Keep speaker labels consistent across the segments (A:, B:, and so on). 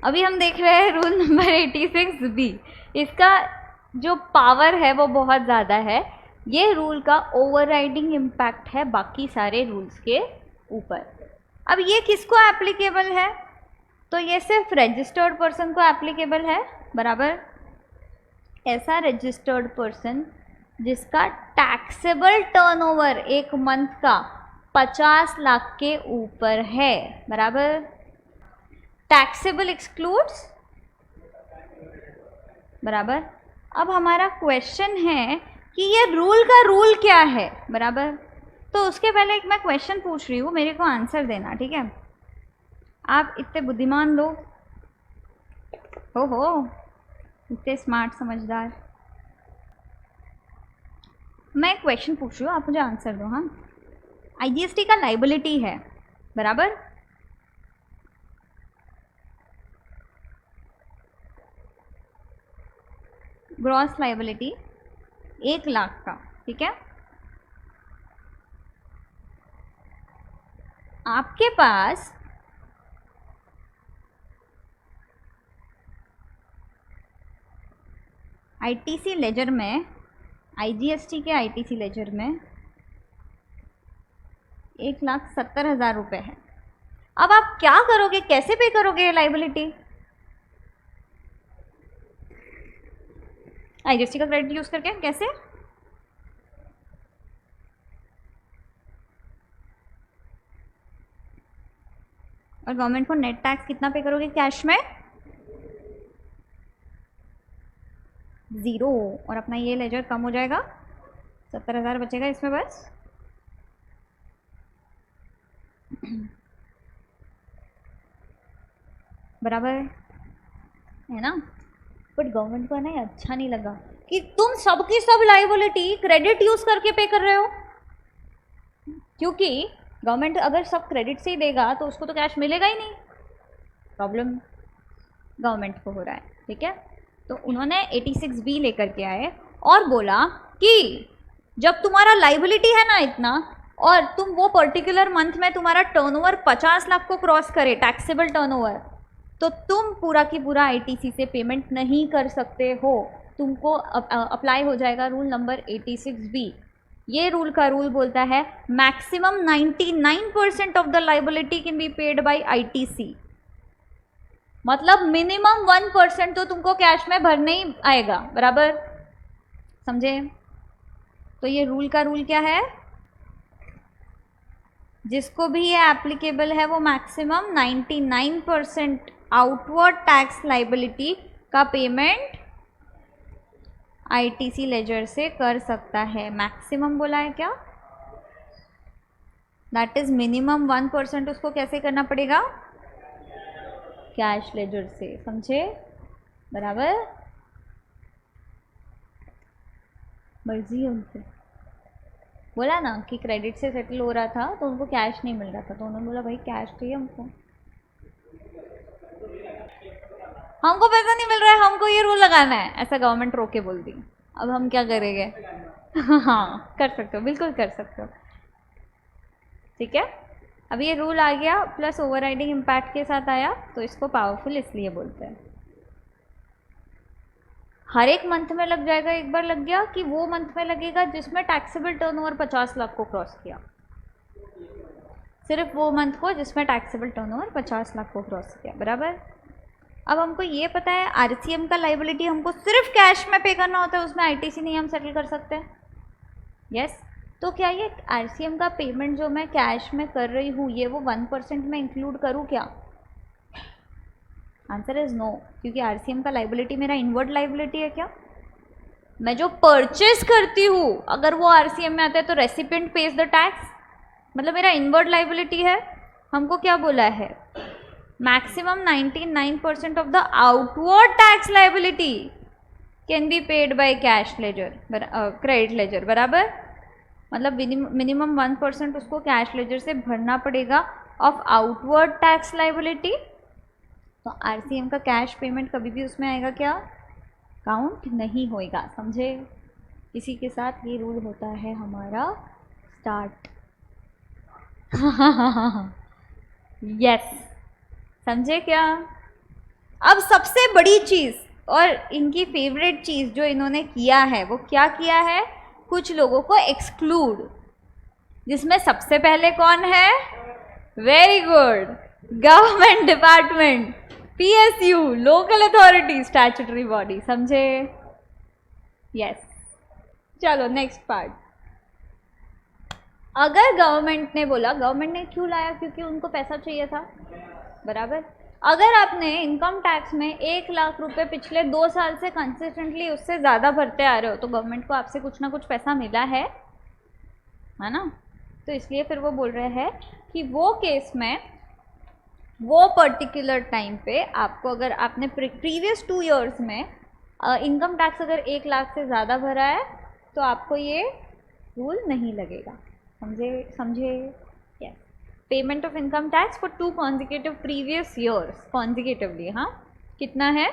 A: अभी हम देख रहे हैं रूल नंबर 86B। इसका जो पावर है वो बहुत ज़्यादा है। ये रूल का ओवरराइडिंग इम्पैक्ट है बाकी सारे रूल्स के ऊपर। अब ये किसको एप्लीकेबल है? तो ये सिर्फ रजिस्टर्ड पर्सन को एप्लीकेबल है, बराबर। ऐसा रजिस्टर्ड पर्सन जिसका टैक्सेबल टर्नओवर एक मंथ का 50 लाख के ऊपर है, बराबर। टैक्सेबल एक्सक्लूड्स, बराबर। अब हमारा क्वेश्चन है कि ये रूल का रूल क्या है, बराबर। तो उसके पहले एक मैं क्वेश्चन पूछ रही हूँ, मेरे को आंसर देना, ठीक है। आप इतने बुद्धिमान लोग हो, इतने स्मार्ट समझदार। मैं क्वेश्चन पूछ रही हूँ, आप मुझे आंसर दो। हाँ, आईजीएसटी का लाइबिलिटी है, बराबर। ग्रॉस लाइबिलिटी 1 लाख का, ठीक है। आपके पास आईटीसी लेजर में, आईजीएसटी के आईटीसी लेजर में 1,70,000 रुपये है। अब आप क्या करोगे, कैसे पे करोगे ये लाइबिलिटी? आईजीएसटी का क्रेडिट यूज करके कैसे? और गवर्नमेंट को नेट टैक्स कितना पे करोगे कैश में? 0। और अपना ये लेजर कम हो जाएगा, 70,000 बचेगा इसमें बस। बराबर है ना। बट गवर्नमेंट को ना अच्छा नहीं लगा कि तुम सबकी सब लाइबिलिटी क्रेडिट यूज करके पे कर रहे हो, क्योंकि गवर्नमेंट अगर सब क्रेडिट से ही देगा तो उसको तो कैश मिलेगा ही नहीं। प्रॉब्लम गवर्नमेंट को हो रहा है, ठीक है। तो उन्होंने 86B लेकर के आए और बोला कि जब तुम्हारा लाइबिलिटी है ना इतना, और तुम वो पर्टिकुलर मंथ में तुम्हारा टर्नओवर 50 लाख को क्रॉस करे, टैक्सेबल टर्नओवर, तो तुम पूरा की पूरा आईटीसी से पेमेंट नहीं कर सकते हो। तुमको अप्लाई हो जाएगा रूल नंबर 86B। ये रूल का रूल बोलता है maximum 99% of the liability can be paid by ITC. मतलब मिनिमम 1% तो तुमको कैश में भरने ही आएगा, बराबर, समझे। तो ये रूल का रूल क्या है? जिसको भी ये एप्लीकेबल है वो मैक्सिमम 99% आउटवर्ड टैक्स लाइबिलिटी का पेमेंट आईटीसी लेजर से कर सकता है। मैक्सिमम बोला है क्या? दैट इज मिनिमम 1% उसको कैसे करना पड़ेगा? कैश लेजर से, समझे, बराबर। मर्जी है उनकी। बोला ना कि क्रेडिट से सेटल हो रहा था तो उनको कैश नहीं मिल रहा था, तो उन्होंने बोला भाई कैश चाहिए हमको, हमको पैसा नहीं मिल रहा है, हमको ये रूल लगाना है, ऐसा गवर्नमेंट रोके बोल दी। अब हम क्या करेंगे? हाँ, कर सकते हो, बिल्कुल कर सकते हो, ठीक है। अब ये रूल आ गया प्लस ओवरराइडिंग इम्पैक्ट के साथ आया, तो इसको पावरफुल इसलिए बोलते हैं। हर एक मंथ में लग जाएगा, एक बार लग गया कि वो मंथ में लगेगा जिसमें टैक्सेबल टर्नओवर 50 लाख को क्रॉस किया, सिर्फ वो मंथ को जिसमें टैक्सेबल टर्नओवर 50 लाख को क्रॉस किया, बराबर। अब हमको ये पता है आरसीएम का लाइबिलिटी हमको सिर्फ कैश में पे करना होता है, उसमें आईटीसी नहीं हम सेटल कर सकते। यस, तो क्या ये आरसीएम का पेमेंट जो मैं कैश में कर रही हूँ ये वो 1% में इंक्लूड करूँ क्या? आंसर इज नो, क्योंकि आरसीएम का लाइबिलिटी मेरा इनवर्ड लाइबिलिटी है। क्या मैं जो परचेज करती हूँ अगर वो आरसीएम में आता है तो रेसिपिएंट पेज द टैक्स, मतलब मेरा इनवर्ड लाइबिलिटी है। हमको क्या बोला है? Maximum 99% of the outward tax liability can be paid by cash ledger, credit ledger, बराबर। मतलब मिनिमम 1% उसको कैश लेजर से भरना पड़ेगा ऑफ आउटवर्ड टैक्स लाइबिलिटी। तो आरसीएम का कैश पेमेंट कभी भी उसमें आएगा क्या? काउंट नहीं होएगा, समझे। इसी के साथ ये रूल होता है हमारा स्टार्ट। यस, समझे क्या? अब सबसे बड़ी चीज़ और इनकी फेवरेट चीज़ जो इन्होंने किया है वो क्या किया है, कुछ लोगों को एक्सक्लूड, जिसमें सबसे पहले कौन है, very good, government department, PSU, local authority, statutory body, समझे? यस। चलो नेक्स्ट पार्ट। अगर गवर्नमेंट ने बोला, गवर्नमेंट ने क्यों लाया, क्योंकि उनको पैसा चाहिए था, बराबर। अगर आपने इनकम टैक्स में 1 लाख रुपए पिछले 2 साल से कंसिस्टेंटली उससे ज़्यादा भरते आ रहे हो तो गवर्नमेंट को आपसे कुछ ना कुछ पैसा मिला है ना? तो इसलिए फिर वो बोल रहे हैं कि वो केस में वो पर्टिकुलर टाइम पे आपको, अगर आपने प्रीवियस 2 ईयर्स में इनकम टैक्स अगर 1 लाख से ज़्यादा भरा है तो आपको ये रूल नहीं लगेगा, समझे? Yes. Payment of income tax for 2 consecutive previous years, consecutively, हाँ, कितना है,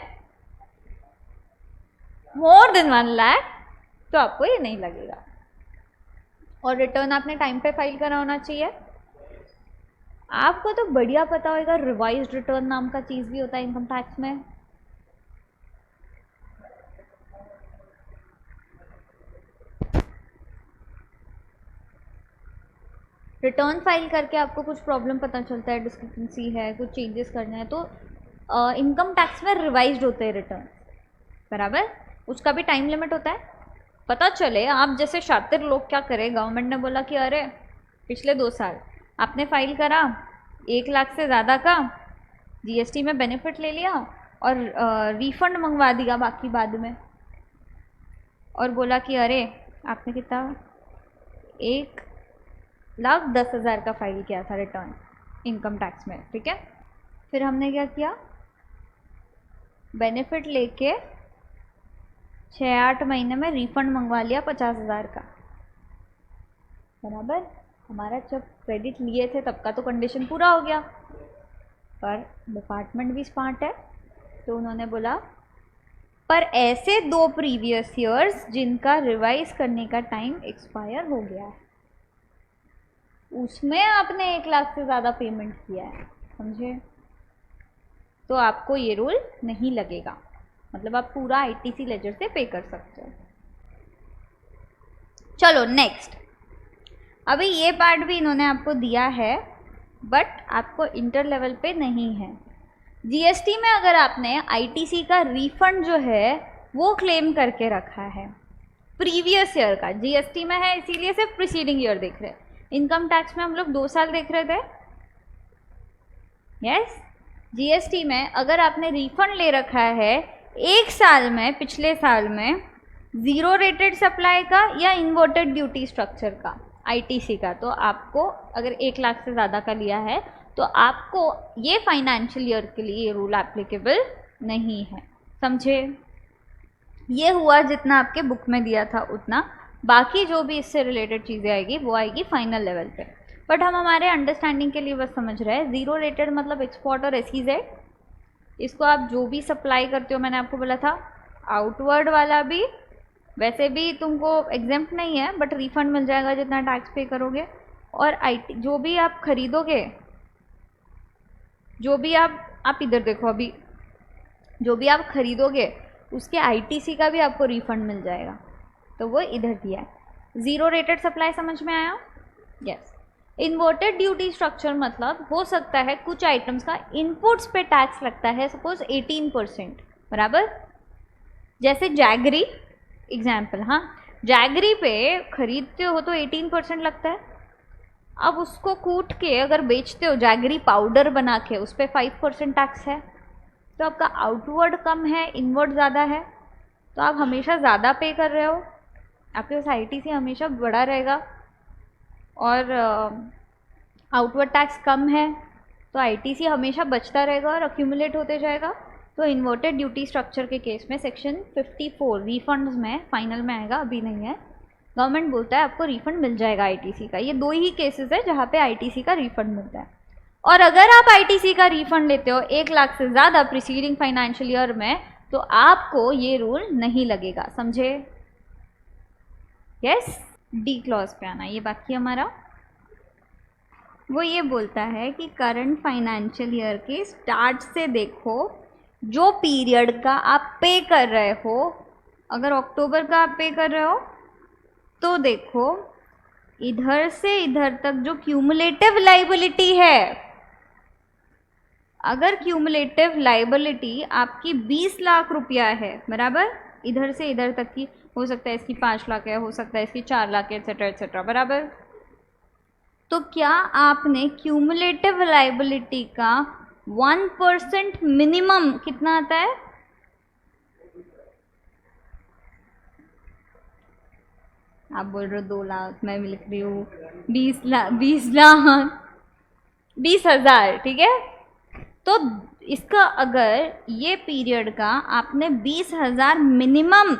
A: मोर देन 1 लाख, तो आपको ये नहीं लगेगा। और रिटर्न आपने टाइम पे फाइल करा होना चाहिए। आपको तो बढ़िया पता होगा रिवाइज्ड रिटर्न नाम का चीज़ भी होता है इनकम टैक्स में। रिटर्न फाइल करके आपको कुछ प्रॉब्लम पता चलता है, डिस्क्रिपेंसी है, कुछ चेंजेस करने हैं, तो इनकम टैक्स में रिवाइज्ड होते हैं रिटर्न, बराबर। उसका भी टाइम लिमिट होता है। पता चले आप जैसे शातिर लोग क्या करें, गवर्नमेंट ने बोला कि अरे पिछले 2 साल आपने फाइल करा 1 लाख से ज़्यादा का, जीएसटी में बेनिफिट ले लिया और रिफंड मंगवा दिया बाकी बाद में, और बोला कि अरे आपने कितना 1,10,000 का फाइल किया था रिटर्न इनकम टैक्स में, ठीक है। फिर हमने क्या किया, बेनिफिट लेके 6-8 महीने में रिफंड मंगवा लिया 50,000 का, बराबर। हमारा जब क्रेडिट लिए थे तब का तो कंडीशन पूरा हो गया, पर डिपार्टमेंट भी स्मार्ट है तो उन्होंने बोला पर ऐसे 2 प्रीवियस ईयर्स जिनका रिवाइज करने का टाइम एक्सपायर हो गया है, उसमें आपने 1 लाख से ज़्यादा पेमेंट किया है, समझे, तो आपको ये रूल नहीं लगेगा। मतलब आप पूरा आईटीसी लेजर से पे कर सकते हो। चलो नेक्स्ट। अभी ये पार्ट भी इन्होंने आपको दिया है बट आपको इंटर लेवल पे नहीं है। जीएसटी में अगर आपने आईटीसी का रिफंड जो है वो क्लेम करके रखा है प्रीवियस ईयर का, जीएसटी में है इसीलिए सिर्फ प्रीसीडिंग ईयर देख रहे हैं, इनकम टैक्स में हम लोग 2 साल देख रहे थे। यस, जीएसटी में अगर आपने रिफंड ले रखा है 1 साल में, पिछले साल में 0 रेटेड सप्लाई का या इन्वर्टेड ड्यूटी स्ट्रक्चर का आईटीसी का, तो आपको अगर 1 लाख से ज़्यादा का लिया है तो आपको ये फाइनेंशियल ईयर के लिए ये रूल एप्लीकेबल नहीं है, समझे। ये हुआ जितना आपके बुक में दिया था उतना, बाकी जो भी इससे रिलेटेड चीज़ें आएगी वो आएगी फाइनल लेवल पे। बट हम हमारे अंडरस्टैंडिंग के लिए बस समझ रहे हैं, 0 रेटेड मतलब एक्सपोर्ट और SEZ, इसको आप जो भी सप्लाई करते हो, मैंने आपको बोला था आउटवर्ड वाला भी वैसे भी तुमको एग्जेम्प्ट नहीं है बट रिफंड मिल जाएगा जितना टैक्स पे करोगे, और आईटी जो भी आप खरीदोगे, जो भी आप इधर देखो, अभी जो भी आप खरीदोगे उसके आईटीसी का भी आपको रिफंड मिल जाएगा, तो वो इधर दिया है। 0 रेटेड सप्लाई समझ में आया? यस। इन्वर्टेड ड्यूटी स्ट्रक्चर मतलब हो सकता है कुछ आइटम्स का इनपुट्स पे टैक्स लगता है, सपोज 18%, बराबर। जैसे जैगरी एग्जाम्पल, हाँ, जैगरी पे खरीदते हो तो 18% लगता है। अब उसको कूट के अगर बेचते हो जैगरी पाउडर बना के, उस पर 5% टैक्स है, तो आपका आउटवर्ड कम है, इनवर्ड ज़्यादा है, तो आप हमेशा ज़्यादा पे कर रहे हो, आपके पास आईटीसी हमेशा बड़ा रहेगा, और आउटवर्ड टैक्स कम है तो आईटीसी हमेशा बचता रहेगा और अक्यूमुलेट होते जाएगा। तो इन्वर्टेड ड्यूटी स्ट्रक्चर के केस में सेक्शन 54 रिफंड्स में फाइनल में आएगा, अभी नहीं है। गवर्नमेंट बोलता है आपको रिफंड मिल जाएगा आईटीसी का। ये 2 ही केसेस है जहाँ पे आईटीसी का रिफंड मिलता है। और अगर आप आईटीसी का रिफंड लेते हो 1 लाख से ज़्यादा प्रीसीडिंग फाइनेंशियल ईयर में, तो आपको ये रूल नहीं लगेगा, समझे। यस, डी क्लॉज पे आना। ये बाकी हमारा वो ये बोलता है कि करंट फाइनेंशियल ईयर के स्टार्ट से देखो जो पीरियड का आप पे कर रहे हो, अगर अक्टूबर का आप पे कर रहे हो तो देखो इधर से इधर तक जो क्यूमुलेटिव लाइबिलिटी है, अगर क्यूमुलेटिव लाइबिलिटी आपकी 20 लाख रुपया है बराबर, इधर से इधर तक की, हो सकता है इसकी 5 लाख है, हो सकता है इसकी 4 लाख है, एक्सेट्रा एक्सेट्रा बराबर, तो क्या आपने क्यूमुलेटिव लाइबिलिटी का 1% मिनिमम कितना आता है? आप बोल रहे हो 2 लाख, मैं भी लिख रही हूँ 20 लाख, 20,000, ठीक है। तो इसका अगर ये पीरियड का आपने 20,000 मिनिमम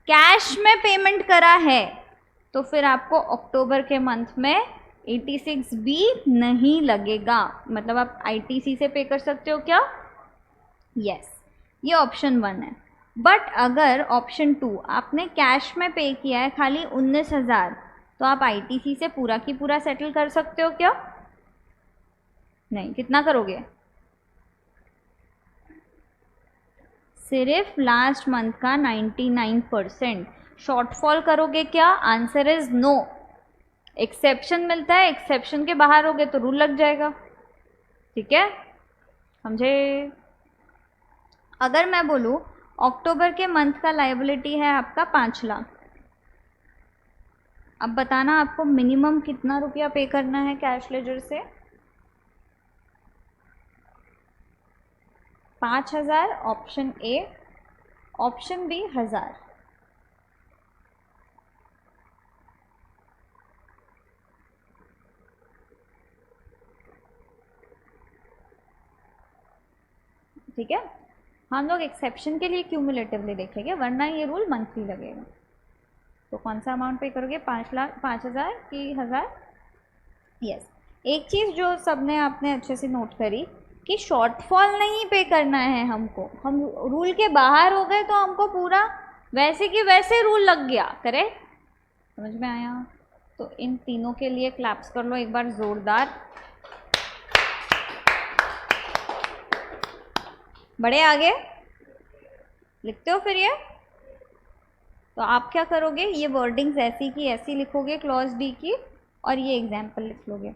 A: कैश में पेमेंट करा है तो फिर आपको अक्टूबर के मंथ में 86 भी नहीं लगेगा, मतलब आप आईटीसी से पे कर सकते हो क्या? यस, ये ऑप्शन 1 है। बट अगर ऑप्शन 2 आपने कैश में पे किया है खाली 19,000, तो आप आईटीसी से पूरा की पूरा सेटल कर सकते हो क्या? नहीं, कितना करोगे? सिर्फ लास्ट मंथ का 99%। शॉर्टफॉल करोगे क्या? Answer is no. एक्सेप्शन मिलता है, एक्सेप्शन के बाहर होगे तो रूल लग जाएगा, ठीक है, समझे? अगर मैं बोलूँ अक्टूबर के मंथ का लायबिलिटी है आपका 5 लाख, अब बताना आपको मिनिमम कितना रुपया पे करना है कैश लेजर से? 5,000 ऑप्शन ए, ऑप्शन बी 1,000। ठीक है, हम लोग एक्सेप्शन के लिए क्यूमुलेटिवली देखेंगे, वरना ये रूल मंथली लगेगा। तो कौन सा अमाउंट पे करोगे? 5 लाख, 5,000 कि 1,000? यस। एक चीज़ जो सबने आपने अच्छे से नोट करी कि शॉर्टफॉल नहीं पे करना है हमको, हम रूल के बाहर हो गए तो हमको पूरा वैसे कि वैसे रूल लग गया, करेक्ट? समझ में आया? तो इन तीनों के लिए क्लैप्स कर लो एक बार ज़ोरदार। बड़े आगे लिखते हो फिर ये? तो आप क्या करोगे, ये वर्डिंग्स ऐसी की ऐसी लिखोगे क्लॉज डी की, और ये एग्जाम्पल लिख लोगे।